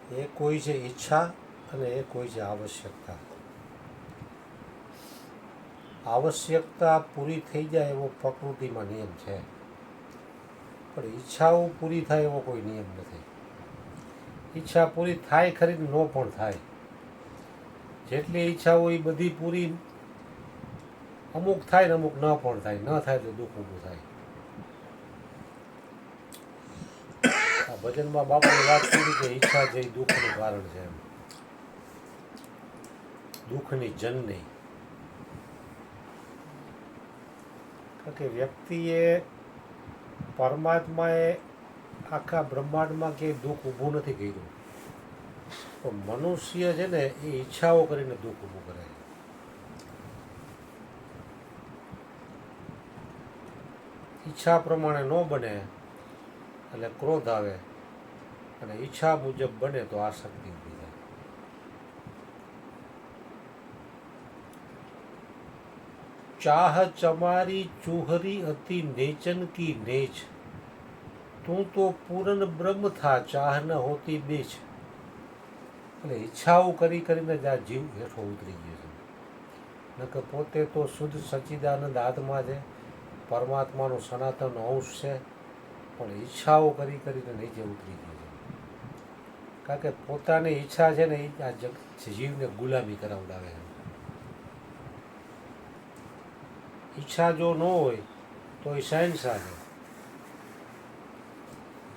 એક હોય છે ઈચ્છા અને એક હોય છે આવશ્યકતા. આવશ્યકતા પૂરી થઈ જાય એવો પ્રકૃતિમાં નિયમ છે, પણ ઈચ્છાઓ પૂરી થાય એવો કોઈ નિયમ નથી. ઈચ્છા પૂરી થાય ખરી, ન પણ થાય. જેટલી ઈચ્છા હોય એ બધી પૂરી અમુક થાય ને અમુક ન પણ થાય. ન થાય તો દુઃખ ઊભું થાય. આ ભજનમાં બાપાએ વાત કરી કે ઈચ્છા છે એ દુઃખનું કારણ છે એમ, દુઃખની જનની. કારણ કે વ્યક્તિએ, પરમાત્માએ આખા બ્રહ્માંડમાં ક્યાંય દુઃખ ઊભું નથી કર્યું, પણ મનુષ્ય છે ને એ ઈચ્છાઓ કરીને દુઃખ ઊભું કરે છે. ઈચ્છા પ્રમાણે ન બને એટલે ક્રોધ આવે, અને ઈચ્છા મુજબ બને તો આસક્તિ ઊભી થાય. ચાહ ચમારી ચૂહરી અતિ નેચન કી નેચ, તું તો પૂરન બ્રહ્મ થા ચાહ ન હોતી બેચ. એટલે ઈચ્છાઓ કરી કરીને જ આ જીવ હેઠો ઉતરી ગયો છે. નકર પોતે તો શુદ્ધ સચ્ચિદાનંદ આત્મા છે, પરમાત્માનો સનાતન અંશ છે, પણ ઈચ્છાઓ કરી કરીને નીચે ઉતરી ગયો છે. કારણ કે પોતાની ઈચ્છા છે ને એ આ જીવને ગુલામી કરાવડાવે છે. ઈચ્છા જો ન હોય તો એ શહેનશાહ છે.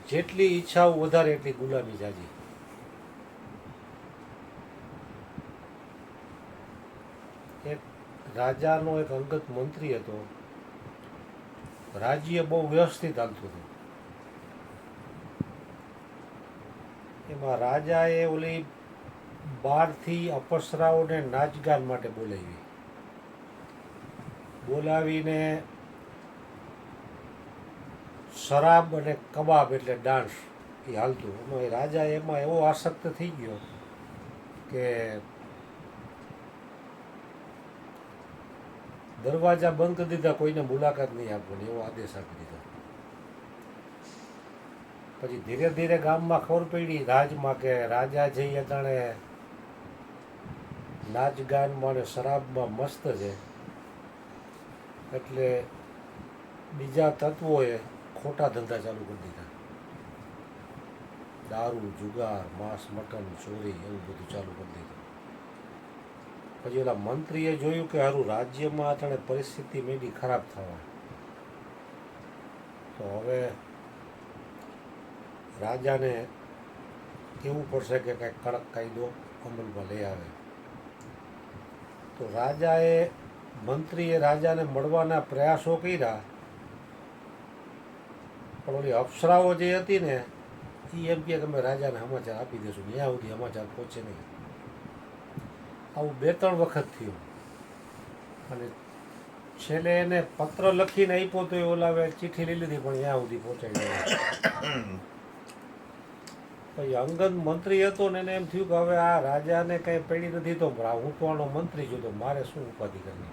જેટલી ઈચ્છાઓ વધારે એટલી ગુલામી જાજી. એક રાજાનો એક અંગત મંત્રી હતો. રાજ્ય બહુ વ્યવસ્થિત હાલતું હતું. એમાં રાજાએ ઓલી બહારથી અપસરાઓને નાચગાન માટે બોલાવીને શરાબ અને કબાબ એટલે ડાન્સ એ હાલતું. એમાં રાજા એમાં એવો આસક્ત થઈ ગયો કે દરવાજા બંધ કરી દીધા, કોઈને મુલાકાત નહીં આપવાની, એવો આદેશ આપી દીધો. પછી ધીરે ધીરે ગામમાં ખબર પડી રાજમાં કે રાજા છે એ અટાણે નાચ ગાનમાં ને શરાબમાં મસ્ત છે, એટલે બીજા તત્વોએ ખોટા ધંધા ચાલુ કરી દીધા. દારૂ, જુગાર, માંસ મટન, ચોરી એવું બધું ચાલુ કરી દીધું. પછી ઓલા મંત્રીએ જોયું કે હારું રાજ્યમાં અટાણે પરિસ્થિતિ માંડી ખરાબ થવા, તો હવે રાજાને કહેવું પડશે કે કંઈક કડક કાયદો અમલમાં લઈ આવે. તો મંત્રીએ રાજાને મળવાના પ્રયાસો કર્યા, પણ ઓલી અપ્સરાઓ જે હતી ને એ એમ કે અમે રાજાને સમાચાર આપી દઈશું, ત્યાં સુધી સમાચાર પહોંચે નહીં. આવું 2-3 વખત થયું, અને છેલ્લે એને પત્ર લખીને આપ્યો તો એ ઓલાવે ચિઠ્ઠી લઈ લીધી, પણ ત્યાં સુધી પહોંચાડી. પછી અંગદ મંત્રી હતો ને એને એમ થયું કે હવે આ રાજાને કંઈ પડી નથી, તો હું તો આનો મંત્રી છું, તો મારે શું ઉપાધિ કરવી.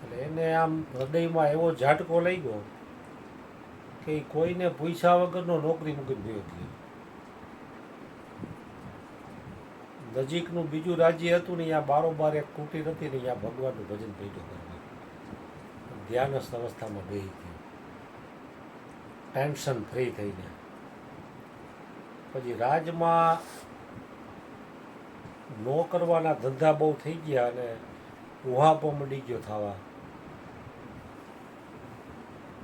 એટલે એને આમ હૃદયમાં એવો ઝાટકો લઈ ગયો કે કોઈને પૂછ્યા વગરનો નોકરી મૂકીને ગયો ગયો. નજીકનું બીજું રાજ્ય હતું ને ત્યાં બારોબાર એક કુટીર હતી ને ત્યાં ભગવાનનું ભજન ભેટો કરવા ધ્યાનસ્થ અવસ્થામાં બેસી ગયો, ટેન્શન ફ્રી થઈને. પછી રાજમાં નો કરવાના ધંધા બહુ થઈ ગયા અને ઉહાપો મંડી ગયો થવા.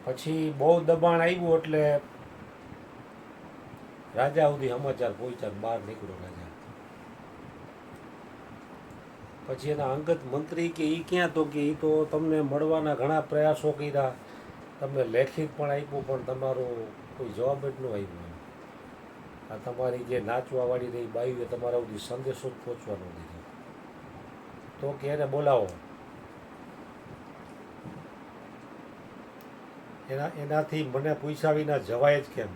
પછી બહુ દબાણ આવ્યું એટલે રાજા સુધી સમાચાર પહોંચ્યા, બહાર નીકળ્યો રાજા. પછી એના અંગત મંત્રી કે એ ક્યાં, તો કે એ તો તમને મળવાના ઘણા પ્રયાસો કર્યા, તમને લેખિત પણ આપ્યું, પણ તમારો કોઈ જવાબ જ ન આવ્યો. આ તમારી જે નાચવાવાળી રહી બાયુએ તમારા સુધી સંદેશો જ પહોંચવાનો દીધો. તો કે એને બોલાવો. એનાથી મને પૂછ્યા વિના જવાય જ કેમ?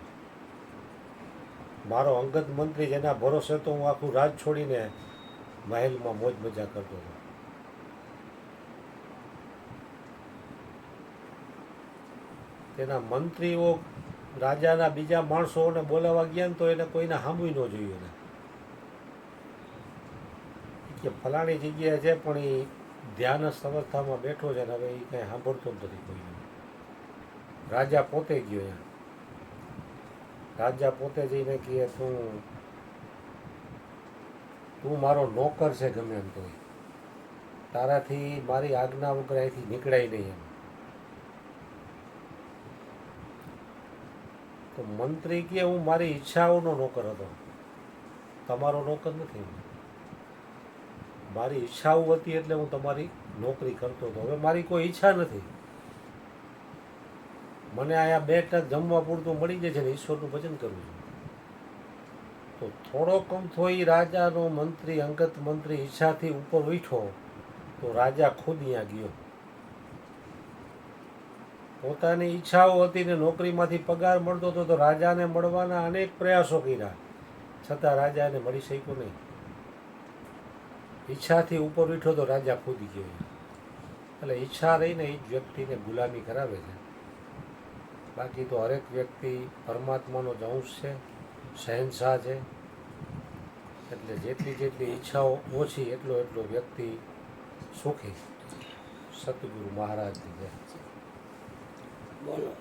મારો અંગત મંત્રી જેના ભરોસે તો હું આખું રાજ છોડીને મહેલમાં મોજ મજા કરતો હતો. તેના મંત્રીઓ રાજાના બીજા માણસોને બોલાવવા ગયા ને તો એને કોઈને સાંભળી ન જોયું એને કે ફલાણી જગ્યાએ છે પણ એ ધ્યાન અવસ્થામાં બેઠો છે ને હવે એ કંઈ સાંભળતો જ નથી કોઈને. રાજા પોતે ગયો એમ. રાજા પોતે જઈને કહે તું મારો નોકર છે ગમે એમ તો તારાથી મારી આજ્ઞા વગર અહીંથી નીકળાય નહીં એમ. તો મંત્રી કે હું મારી ઈચ્છાઓનો નોકર હતો, તમારો નોકર નથી. મારી ઈચ્છાઓ હતી એટલે હું તમારી નોકરી કરતો હતો. હવે મારી કોઈ ઈચ્છા નથી. મને અહીંયા 2 ટક જમવા પૂરતું મળી જાય છે ને ઈશ્વરનું ભજન કરવું છે. તો થોડો કમથો એ રાજાનો મંત્રી, અંગત મંત્રી ઈચ્છાથી ઉપર ઉઠ્યો તો રાજા ખુદ અહીંયા ગયો. પોતાની ઈચ્છાઓ હતી ને નોકરીમાંથી પગાર મળતો હતો તો રાજાને મળવાના અનેક પ્રયાસો કર્યા છતાં રાજા એને મળી શક્યો નહીં. ઈચ્છાથી ઉપર ઉઠ્યો તો રાજા ખુદ ગયો. એટલે ઈચ્છા રહીને એ જ વ્યક્તિને ગુલામી કરાવે છે. બાકી તો હરેક વ્યક્તિ પરમાત્માનો જ અંશ છે, શહેનશાહ છે. એટલે જેટલી ઈચ્છાઓ ઓછી એટલો વ્યક્તિ સુખી. સતગુરુ મહારાજની જય. બોલો.